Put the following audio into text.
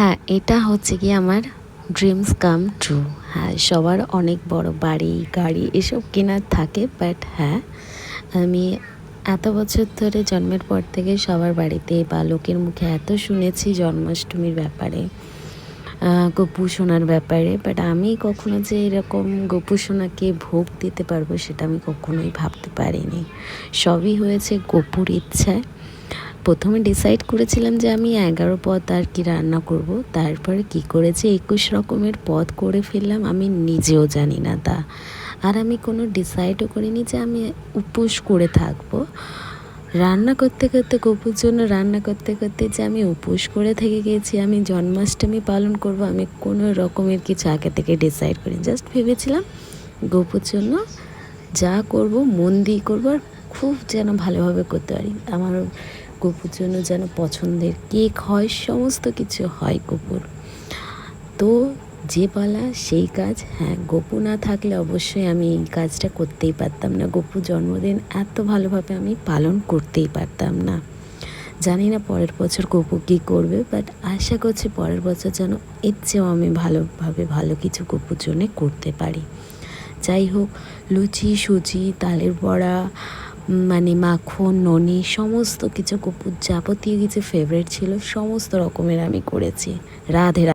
হ্যাঁ, এটা হচ্ছে গিয়ে আমার ড্রিমস কাম ট্রু। হ্যাঁ, সবার অনেক বড় বাড়ি, গাড়ি এসব কেনার থাকে। বাট হ্যাঁ, আমি এত বছর ধরে জন্মের পর থেকে সবার বাড়িতে বা লোকের মুখে এত শুনেছি জন্মাষ্টমীর ব্যাপারে, গোপু সোনার ব্যাপারে। বাট আমি কখনো যে এরকম গোপু সোনাকে ভোগ দিতে পারবো সেটা আমি কখনোই ভাবতে পারিনি। সবই হয়েছে গোপুর ইচ্ছায়। প্রথমে ডিসাইড করেছিলাম যে আমি 11 পদ আর কি রান্না করব। তারপরে কি করেছি 21 রকমের পদ করে ফেললাম, আমি নিজেও জানি না তা। আর আমি কোনো ডিসাইডও করিনি যে আমি উপোস করে থাকবো। রান্না করতে করতে গোপুর জন্য রান্না করতে করতে যে আমি উপোস করে থেকে গিয়েছি, আমি জন্মাষ্টমী পালন করব, আমি কোনো রকমের কিছু আগে থেকে ডিসাইড করিনি। জাস্ট ভেবেছিলাম গোপুর জন্য যা করব মন দিয়ে করবো, আর খুব যেন ভালোভাবে করতে পারি। আমার গোপুর জন্য যেন পছন্দের কেক হয়, সমস্ত কিছু হয় গোপুর। তো যে বলা সেই কাজ। হ্যাঁ, গোপু না থাকলে অবশ্যই আমি এই কাজটা করতেই পারতাম না। গোপুর জন্মদিন এত ভালোভাবে আমি পালন করতেই পারতাম না। জানি না পরের বছর গোপু কী করবে, বাট আশা করছি পরের বছর যেন এর চেয়েও আমি ভালোভাবে ভালো কিছু গোপুর জন্যে করতে পারি। যাই হোক, লুচি, সুজি, তালের বড়া, মানে মাখন, ননি, সমস্ত কিছু গোপুর যাবতীয় কিছু ফেভারিট ছিল, সমস্ত রকমের আমি করেছি। রাধে রাধে।